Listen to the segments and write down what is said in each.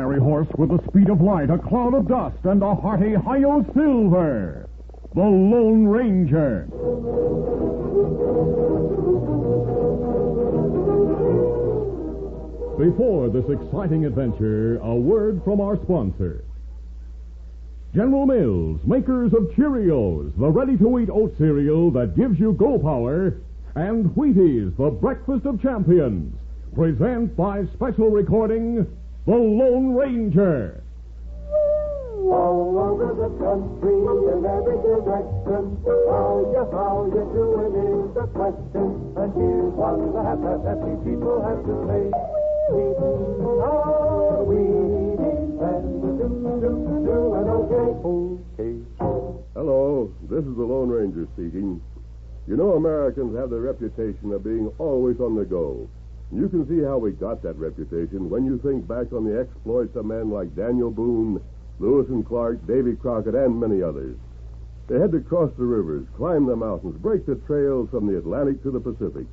fiery horse with the speed of light, a cloud of dust, and a hearty hi-yo silver. The Lone Ranger. Before this exciting adventure, a word from our sponsor. General Mills, makers of Cheerios, the ready-to-eat oat cereal that gives you go power, and Wheaties, the breakfast of champions, present by special recording, The Lone Ranger. All over the country, in every direction, how you doing is the question. And here's what the happy people have to say. Wheaties are Wheaties, and we're doing okay. Hello, this is the Lone Ranger speaking. You know, Americans have the reputation of being always on the go. You can see how we got that reputation when you think back on the exploits of men like Daniel Boone, Lewis and Clark, Davy Crockett, and many others. They had to cross the rivers, climb the mountains, break the trails from the Atlantic to the Pacific.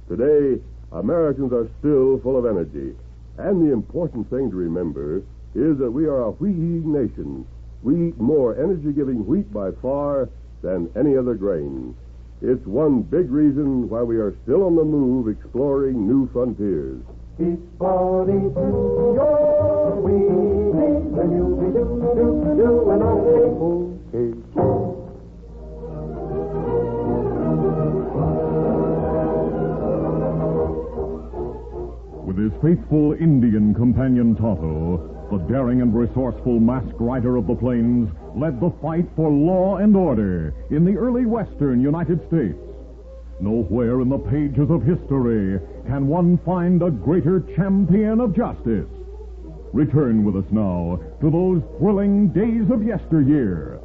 Today, Americans are still full of energy. And the important thing to remember is that we are a wheat-eating nation. We eat more energy-giving wheat by far than any other grain. It's one big reason why we are still on the move exploring new frontiers. Keep on eating your Wheaties, and you'll be doing okay. With his faithful Indian companion Tonto, the daring and resourceful masked rider of the plains led the fight for law and order in the early western United States. Nowhere in the pages of history can one find a greater champion of justice. Return with us now to those thrilling days of yesteryear.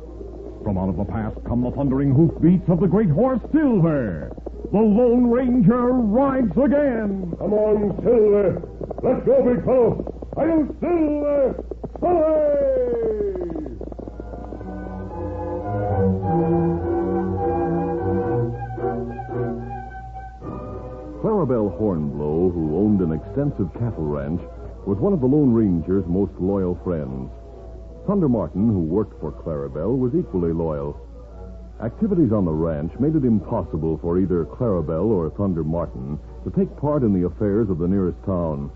From out of the past come the thundering hoofbeats of the great horse Silver. The Lone Ranger rides again. Come on, Silver. Let's go, big fellow. I'll Silver. Away! Clarabelle Hornblow, who owned an extensive cattle ranch, was one of the Lone Ranger's most loyal friends. Thunder Martin, who worked for Clarabelle, was equally loyal. Activities on the ranch made it impossible for either Clarabelle or Thunder Martin to take part in the affairs of the nearest town.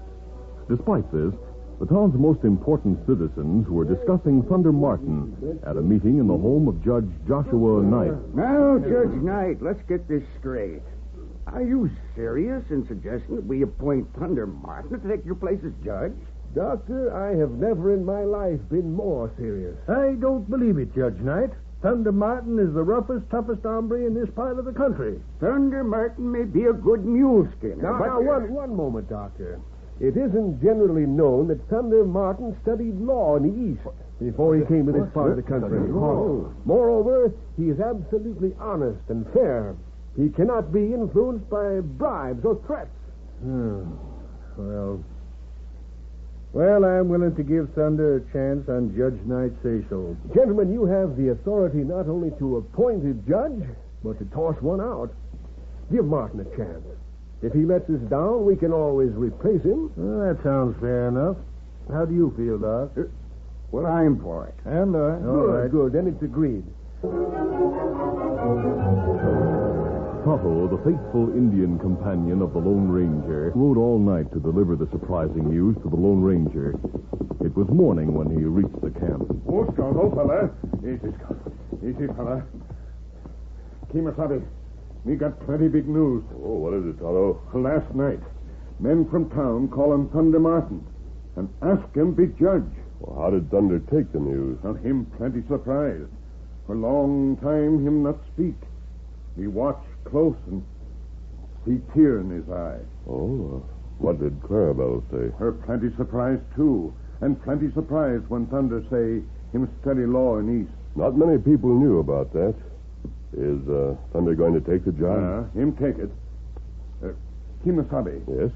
Despite this, the town's most important citizens were discussing Thunder Martin at a meeting in the home of Judge Joshua Knight. Now, Judge Knight, let's get this straight. Are you serious in suggesting that we appoint Thunder Martin to take your place as judge? Doctor, I have never in my life been more serious. I don't believe it, Judge Knight. Thunder Martin is the roughest, toughest hombre in this part of the country. Thunder Martin may be a good mule skinner. Now, one moment, Doctor. It isn't generally known that Thunder Martin studied law in the East before he came to this part of the country. Moreover, he is absolutely honest and fair. He cannot be influenced by bribes or threats. Well, I'm willing to give Thunder a chance on Judge Knight's say-so. Gentlemen, you have the authority not only to appoint a judge, but to toss one out. Give Martin a chance. If he lets us down, we can always replace him. Well, that sounds fair enough. How do you feel, Doc? Well, I'm for it. And I. All right. Good. Then it's agreed. Tonto, the faithful Indian companion of the Lone Ranger, rode all night to deliver the surprising news to the Lone Ranger. It was morning when he reached the camp. Oh, Tonto, fella. Easy, fella. Kimasabi, we got plenty big news. Oh, what is it, Tonto? Last night, men from town call him Thunder Martin and ask him be judge. Well, how did Thunder take the news? Well, him plenty surprised. For long time, him not speak. He watch close and see tear in his eye. Oh, what did Clarabelle say? Her plenty surprised, too. And plenty surprised when Thunder say him study law in East. Not many people knew about that. Is Thunder going to take the job? Him take it. Kimasabi. Yes?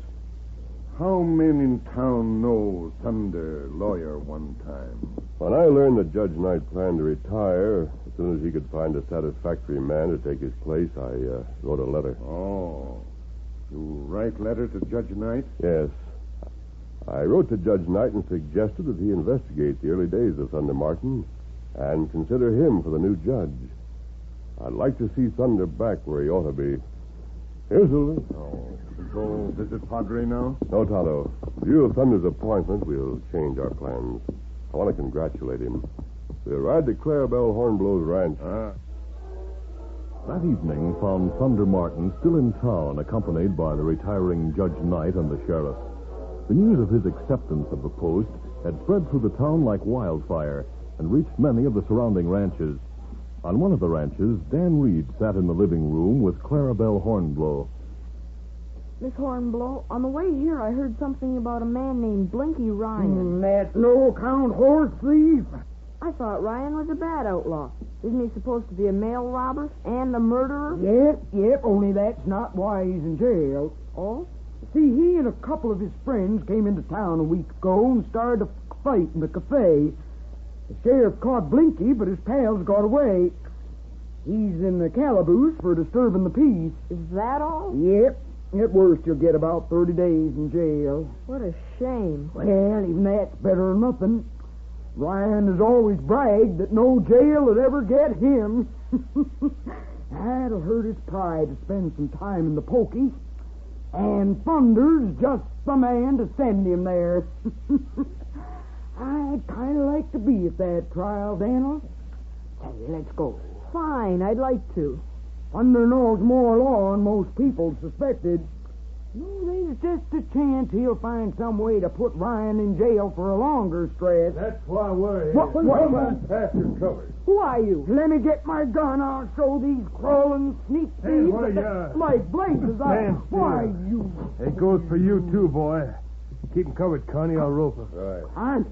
How men in town know Thunder lawyer one time? When I learned that Judge Knight planned to retire, as soon as he could find a satisfactory man to take his place, I wrote a letter. Oh. You write letter to Judge Knight? Yes. I wrote to Judge Knight and suggested that he investigate the early days of Thunder Martin and consider him for the new judge. I'd like to see Thunder back where he ought to be. Here's Silver. Oh, go visit Padre now? No, Tonto. In view of Thunder's appointment, we'll change our plans. I want to congratulate him. We'll ride to Clarabelle Hornblow's ranch. That evening found Thunder Martin still in town, accompanied by the retiring Judge Knight and the sheriff. The news of his acceptance of the post had spread through the town like wildfire and reached many of the surrounding ranches. On one of the ranches, Dan Reed sat in the living room with Clarabelle Hornblow. Miss Hornblow, on the way here I heard something about a man named Blinky Ryan. That no-account horse thief. I thought Ryan was a bad outlaw. Isn't he supposed to be a mail robber and a murderer? Yep, only that's not why he's in jail. Oh? See, he and a couple of his friends came into town a week ago and started a fight in the cafe. The sheriff caught Blinky, but his pals got away. He's in the calaboose for disturbing the peace. Is that all? Yep. At worst, you'll get about 30 days in jail. What a shame. Well, even that's better than nothing. Ryan has always bragged that no jail would ever get him. That'll hurt his pride to spend some time in the pokey. And Thunder's just the man to send him there. I'd kind of like to be at that trial, Daniel. Hey, let's go. Fine, I'd like to. Thunder knows more law than most people suspected. There's just a chance he'll find some way to put Ryan in jail for a longer stretch. That's why we're here. What? Come on, pass your cover. Who are you? Let me get my gun. I'll show these crawling sneak Stand thieves where you are. like blazes. Stand still. Why, you... It goes for you, too, boy. Keep him covered, Connie. I'll rope him. Right. Carney.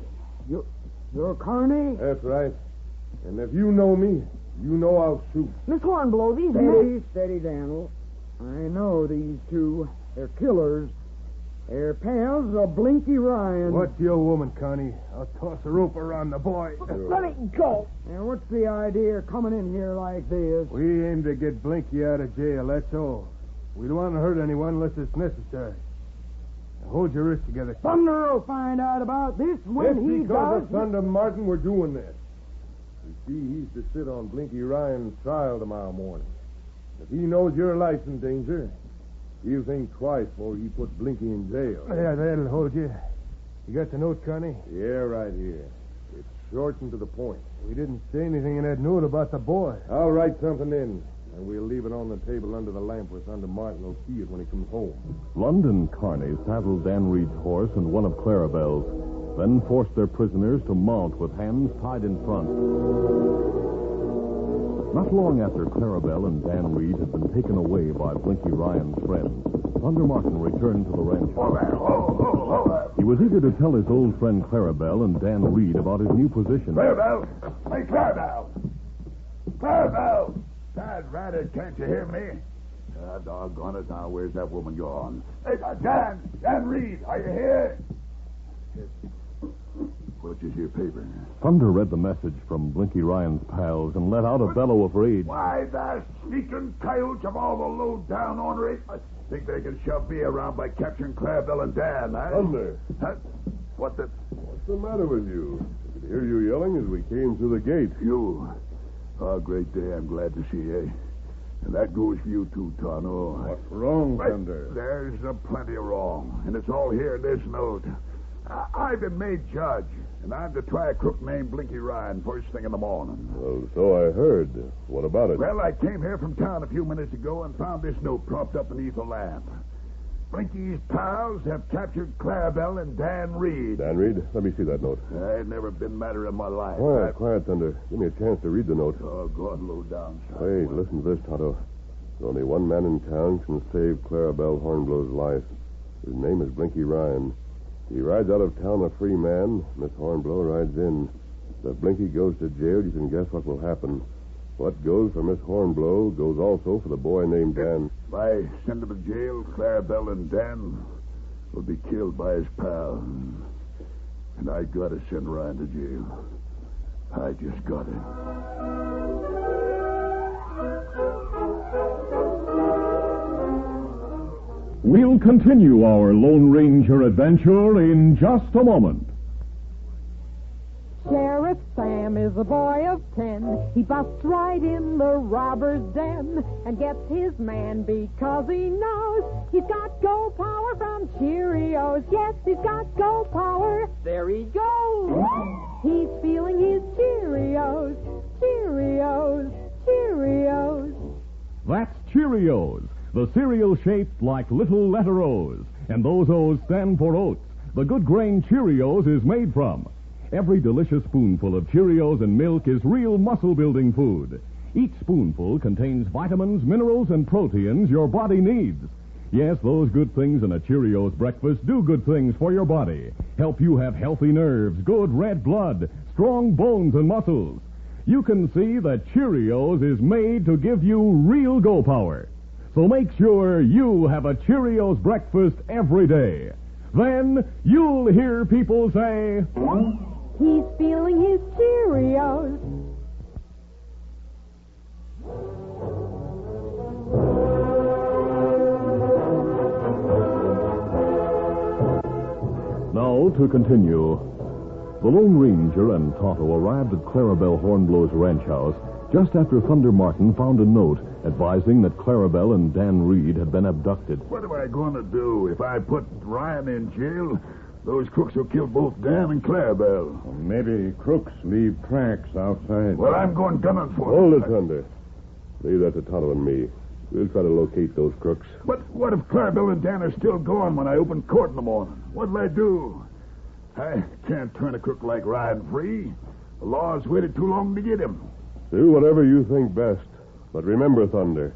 You're Carney? That's right. And if you know me, you know I'll shoot. Miss Hornblow, these men... Steady, Daniel. I know these two. They're killers. They're pals of Blinky Ryan. What's your woman, Connie? I'll toss a rope around the boy. Let me go. Now, what's the idea of coming in here like this? We aim to get Blinky out of jail, that's all. We don't want to hurt anyone unless it's necessary. Now hold your wrists together. Thunder will find out about this when he because does. of Thunder Martin, we're doing this. You see, he's to sit on Blinky Ryan's trial tomorrow morning. If he knows your life's in danger, he'll think twice before he puts Blinky in jail. Yeah, that'll hold you. You got the note, Connie? Yeah, right here. It's short and to the point. We didn't say anything in that note about the boy. I'll write something in, and we'll leave it on the table under the lamp where Thunder Martin will see it when he comes home. London Carney saddled Dan Reed's horse and one of Clarabelle's, then forced their prisoners to mount with hands tied in front. Not long after Clarabelle and Dan Reed had been taken away by Blinky Ryan's friends, Thunder Martin returned to the ranch. He was eager to tell his old friend Clarabelle and Dan Reed about his new position. Clarabelle! Hey, Clarabelle! Clarabelle! Dad, rather, can't you hear me? Doggone it now, where's that woman gone? Hey, Dan Reed, are you here? What's your paper? Thunder read the message from Blinky Ryan's pals and let out a bellow of rage. Why, the sneaking coyotes of all the low-down ornery. I think they can shove me around by capturing Clarabelle and Dan, huh? Thunder. Huh? What's the matter with you? I could hear you yelling as we came through the gate. You. Oh, great day. I'm glad to see you. And that goes for you, too, Tonto. What's wrong, Right. Thunder? There's plenty wrong, and it's all here in this note. I've been made judge, and I'm to try a crook named Blinky Ryan first thing in the morning. Well, so I heard. What about it? Well, I came here from town a few minutes ago and found this note propped up beneath a lamp. Blinky's pals have captured Clarabelle and Dan Reed. Dan Reed, let me see that note. I've never been madder in my life. Quiet, Thunder. Give me a chance to read the note. Oh, go on, low down, son. Wait, listen to this, Tonto. There's only one man in town can save Clarabelle Hornblow's life. His name is Blinky Ryan. He rides out of town a free man. Miss Hornblow rides in. If Blinky goes to jail, you can guess what will happen. What goes for Miss Hornblow goes also for the boy named Dan. If I send him to jail, Clarabelle and Dan will be killed by his pal. And I gotta send Ryan to jail. I just got it. We'll continue our Lone Ranger adventure in just a moment. Sheriff Sam is a boy of 10. He busts right in the robber's den and gets his man because he knows he's got go power from Cheerios. Yes, he's got go power. There he goes. He's feeling his Cheerios. Cheerios. Cheerios. That's Cheerios, the cereal shaped like little letter O's. And those O's stand for oats. The good grain Cheerios is made from. Every delicious spoonful of Cheerios and milk is real muscle-building food. Each spoonful contains vitamins, minerals, and proteins your body needs. Yes, those good things in a Cheerios breakfast do good things for your body. Help you have healthy nerves, good red blood, strong bones and muscles. You can see that Cheerios is made to give you real go power. So make sure you have a Cheerios breakfast every day. Then you'll hear people say, he's feeling his Cheerios. Now to continue. The Lone Ranger and Tonto arrived at Clarabelle Hornblow's ranch house just after Thunder Martin found a note advising that Clarabelle and Dan Reed had been abducted. What am I going to do? If I put Ryan in jail, those crooks will kill both Dan and Clarabelle. Well, maybe crooks leave tracks outside. Well, I'm going gunning for Hold them. it, Thunder. Leave that to Tonto and me. We'll try to locate those crooks. But what if Clarabelle and Dan are still gone when I open court in the morning? What'll I do? I can't turn a crook like Ryan free. The law's waited too long to get him. Do whatever you think best. But remember, Thunder,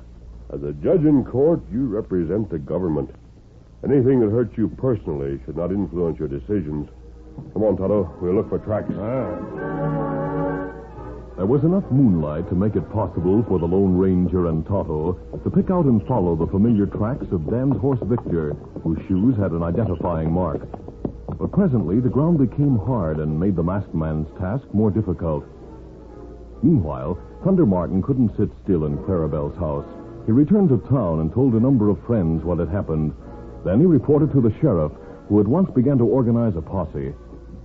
as a judge in court, you represent the government. Anything that hurts you personally should not influence your decisions. Come on, Tonto. We'll look for tracks. There was enough moonlight to make it possible for the Lone Ranger and Tonto to pick out and follow the familiar tracks of Dan's horse Victor, whose shoes had an identifying mark. But presently, the ground became hard and made the masked man's task more difficult. Meanwhile, Thunder Martin couldn't sit still in Clarabelle's house. He returned to town and told a number of friends what had happened. Then he reported to the sheriff, who at once began to organize a posse.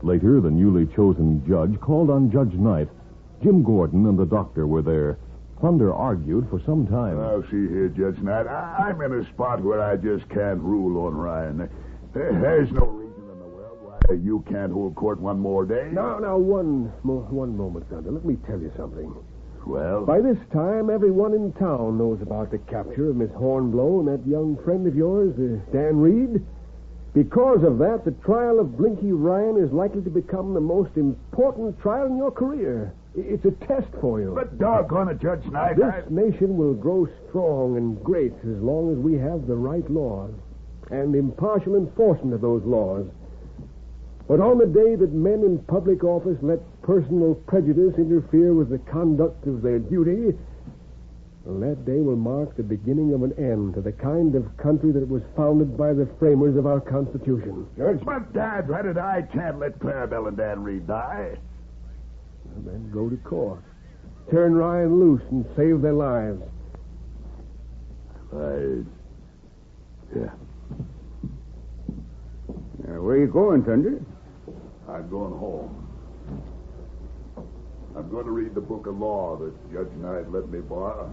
Later, the newly chosen judge called on Judge Knight. Jim Gordon and the doctor were there. Thunder argued for some time. Now, see here, Judge Knight, I'm in a spot where I just can't rule on Ryan. There's no reason in the world why you can't hold court one more day. Now, one moment, Thunder. Let me tell you something. Well? By this time, everyone in town knows about the capture of Miss Hornblow and that young friend of yours, Dan Reed. Because of that, the trial of Blinky Ryan is likely to become the most important trial in your career. It's a test for you. But doggone it, Judge Knight, This nation will grow strong and great as long as we have the right laws and impartial enforcement of those laws. But on the day that men in public office let personal prejudice interfere with the conduct of their duty, well, that day will mark the beginning of an end to the kind of country that was founded by the framers of our Constitution. Judge? But, Dad, I can't let Clarabelle and Dan Reed die. And then go to court. Turn Ryan loose and save their lives. Yeah. Where you going, Thunder? I'm going home. I'm going to read the book of law that Judge Knight let me borrow.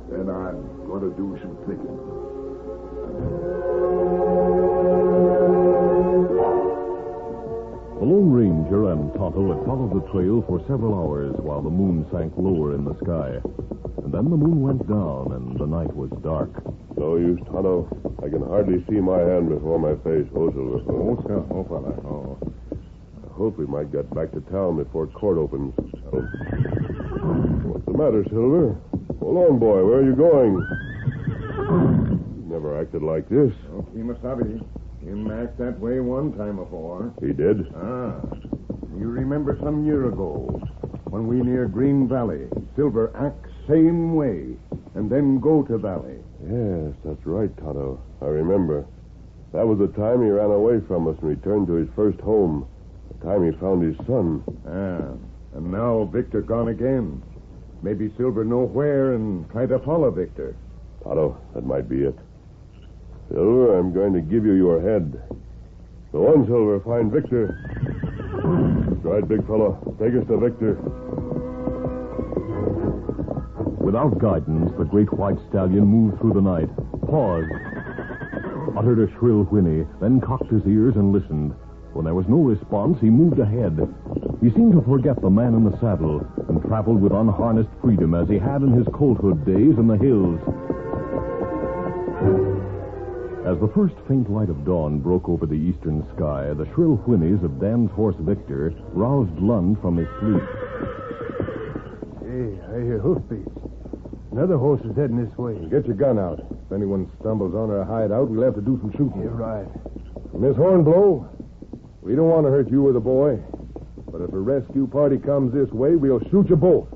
Then I'm going to do some thinking. The Lone Ranger and Tonto had followed the trail for several hours while the moon sank lower in the sky. And then the moon went down and the night was dark. No use, Tonto. I can hardly see my hand before my face. Oh, Silver. Oh, fella. Oh. I hope we might get back to town before court opens. What's the matter, Silver? Hold on, boy. Where are you going? You never acted like this. Oh, Kimasabi. Him act that way one time before. He did? You remember some year ago when we near Green Valley, Silver act same way and then go to Valley. Yes, that's right, Tonto. I remember. That was the time he ran away from us and returned to his first home. The time he found his son. And now Victor gone again. Maybe Silver know where and try to follow Victor. Tonto, that might be it. Silver, I'm going to give you your head. Go on, Silver. Find Victor. Right, big fellow. Take us to Victor. Without guidance, the great white stallion moved through the night, paused, uttered a shrill whinny, then cocked his ears and listened. When there was no response, he moved ahead. He seemed to forget the man in the saddle and traveled with unharnessed freedom as he had in his colthood days in the hills. As the first faint light of dawn broke over the eastern sky, the shrill whinnies of Dan's horse Victor roused Lund from his sleep. Hey, I hear hoofbeats. Another horse is heading this way. Get your gun out. If anyone stumbles on our hideout, we'll have to do some shooting. You're right. Miss Hornblow, we don't want to hurt you or the boy. But if a rescue party comes this way, we'll shoot you both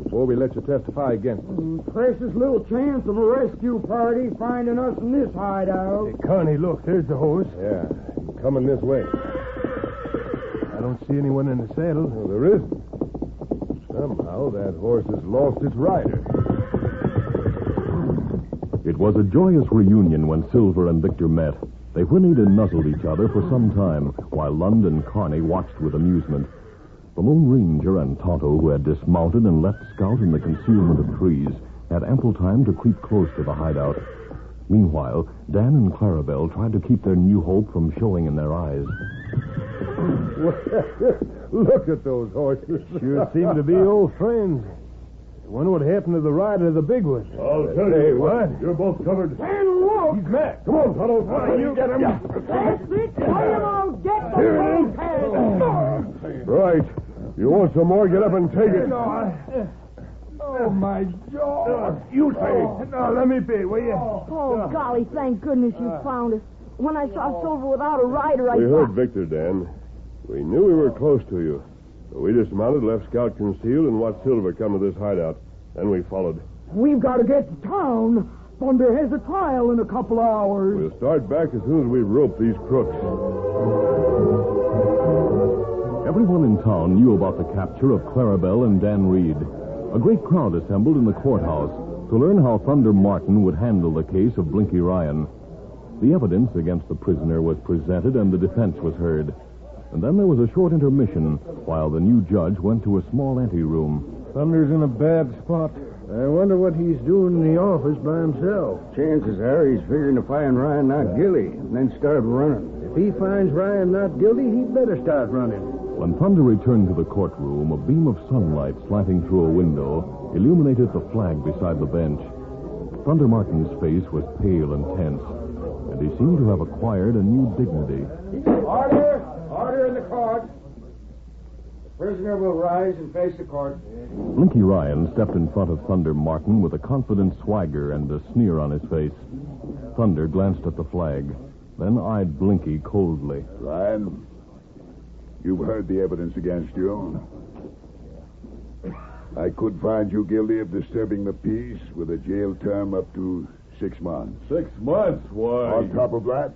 before we let you testify against us. Precious little chance of a rescue party finding us in this hideout. Hey, Connie, look, there's the horse. Yeah, coming this way. I don't see anyone in the saddle. Well, there isn't. Somehow that horse has lost its rider. It was a joyous reunion when Silver and Victor met. They whinnied and nuzzled each other for some time, while Lund and Carney watched with amusement. The Lone Ranger and Tonto, who had dismounted and left Scout in the concealment of trees, had ample time to creep close to the hideout. Meanwhile, Dan and Clarabelle tried to keep their new hope from showing in their eyes. Look at those horses. Sure seem to be old friends. I wonder what happened to the rider of the big one. I'll tell you. What? You're both covered. And look! He's mad. Come on, Tonto. You get him. That's it! Come on, get the Here it is. Right. You want some more? Get up and take it. Oh, my jaw. You say. No, let me be, will you? Oh, golly, thank goodness you found us. When I saw Silver without a rider, I We thought... heard Victor, Dan. We knew we were close to you. So we dismounted, left Scout concealed, and watched Silver come to this hideout. Then we followed. We've got to get to town. Thunder has a trial in a couple of hours. We'll start back as soon as we rope these crooks. Everyone in town knew about the capture of Clarabelle and Dan Reed. A great crowd assembled in the courthouse to learn how Thunder Martin would handle the case of Blinky Ryan. The evidence against the prisoner was presented and the defense was heard. And then there was a short intermission while the new judge went to a small anteroom. Thunder's in a bad spot. I wonder what he's doing in the office by himself. Chances are he's figuring to find Ryan not guilty and then start running. If he finds Ryan not guilty, he'd better start running. When Thunder returned to the courtroom, a beam of sunlight slanting through a window illuminated the flag beside the bench. Thunder Martin's face was pale and tense, and he seemed to have acquired a new dignity. Order! Order in the court. The prisoner will rise and face the court. Blinky Ryan stepped in front of Thunder Martin with a confident swagger and a sneer on his face. Thunder glanced at the flag, then eyed Blinky coldly. Ryan, you've heard the evidence against you. I could find you guilty of disturbing the peace with a jail term up to 6 months. 6 months? Why? On top of that,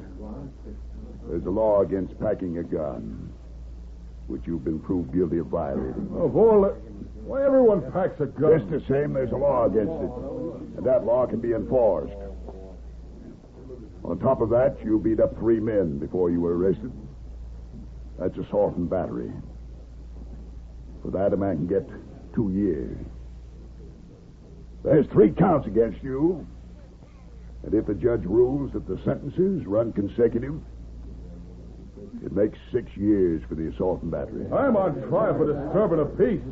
there's a law against packing a gun, which you've been proved guilty of violating. Of all... Why, everyone packs a gun. Just the same, there's a law against it, and that law can be enforced. On top of that, you beat up 3 men before you were arrested. That's assault and battery. For that, a man can get 2 years. There's 3 counts against you, and if the judge rules that the sentences run consecutive, it makes 6 years for the assault and battery. I'm on trial for disturbing the peace.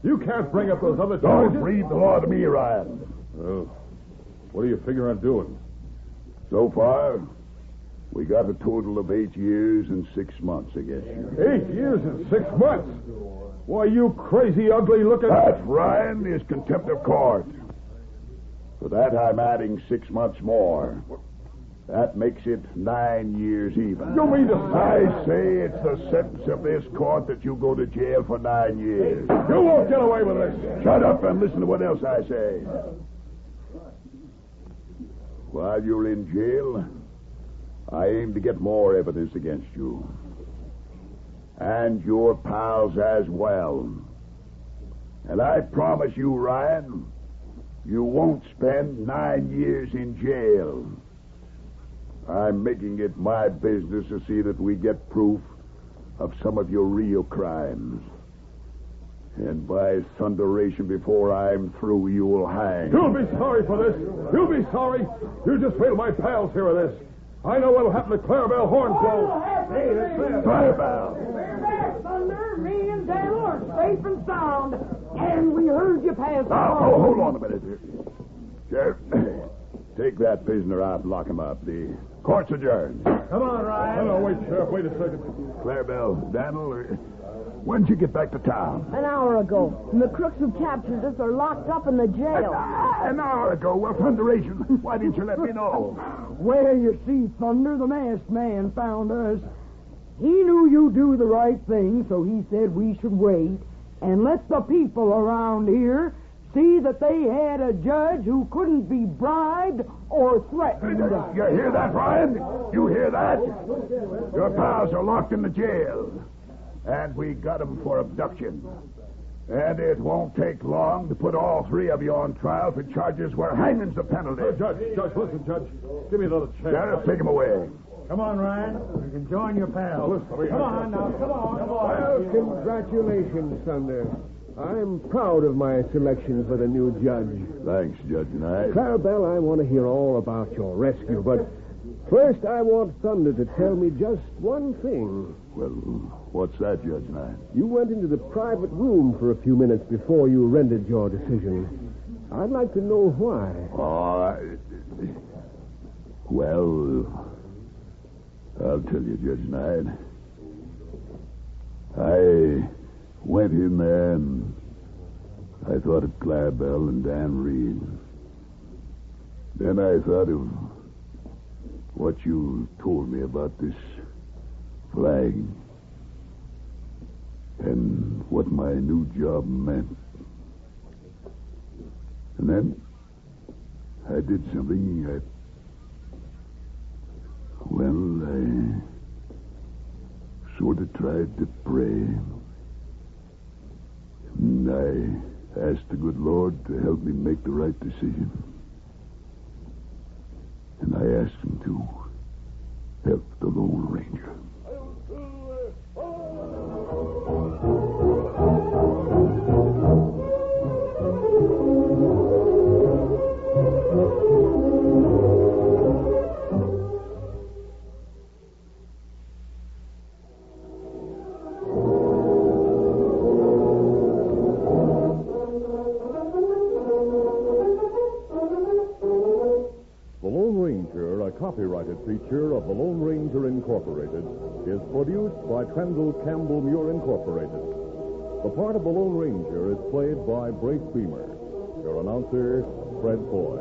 You can't bring up those other Don't charges. read the law to me, Ryan. Oh. What do you figure on doing? So far, we got a total of 8 years and 6 months against you. 8 years and 6 months? Why, you crazy, ugly-looking... That, Ryan, is contempt of court. For that, I'm adding 6 months more. That makes it 9 years even. You mean to say... I say it's the sentence of this court that you go to jail for 9 years. You won't get away with this. Shut up and listen to what else I say. While you're in jail, I aim to get more evidence against you. And your pals as well. And I promise you, Ryan, you won't spend 9 years in jail. I'm making it my business to see that we get proof of some of your real crimes. And by thunderation, before I'm through, you will hang. You'll be sorry for this. You'll be sorry. You just wait till my pals hear of this. I know what'll happen to Clarabelle Hornslow. Hey, that's Clarabelle. We're back, Thunder. Me and Daniel are safe and sound. And we heard you pass the Oh, hold on a minute. Sheriff, take that prisoner out and lock him up. The court's adjourned. Come on, Ryan. No, wait, Sheriff. Wait a second. Clarabelle, Daniel, when did you get back to town? An hour ago. And the crooks who captured us are locked up in the jail. An hour ago? Well, thunderation. Why didn't you let me know? Well, you see, Thunder, the masked man found us. He knew you'd do the right thing, so he said we should wait and let the people around here see that they had a judge who couldn't be bribed or threatened. You hear that, Brian? You hear that? Your pals are locked in the jail. And we got them for abduction. And it won't take long to put all three of you on trial for charges where hanging's the penalty. Judge, listen, Judge. Give me another chance. Sheriff, take him away. Come on, Ryan. You can join your pals. Come on now, come on. Well, congratulations, Thunder. I'm proud of my selection for the new judge. Thanks, Judge Knight. Clarabelle, I want to hear all about your rescue, but first I want Thunder to tell me just one thing. Well, what's that, Judge Knight? You went into the private room for a few minutes before you rendered your decision. I'd like to know why. Well, I'll tell you, Judge Knight. I went in there and I thought of Clarabelle and Dan Reed. Then I thought of what you told me about this flag and what my new job meant. And then I did something I sort of tried to pray. And I asked the good Lord to help me make the right decision. And I asked him to help the Lone Ranger. Copyrighted feature of the Lone Ranger Incorporated is produced by Trendle Campbell Muir Incorporated. The part of the Lone Ranger is played by Brace Beamer. Your announcer, Fred Foy.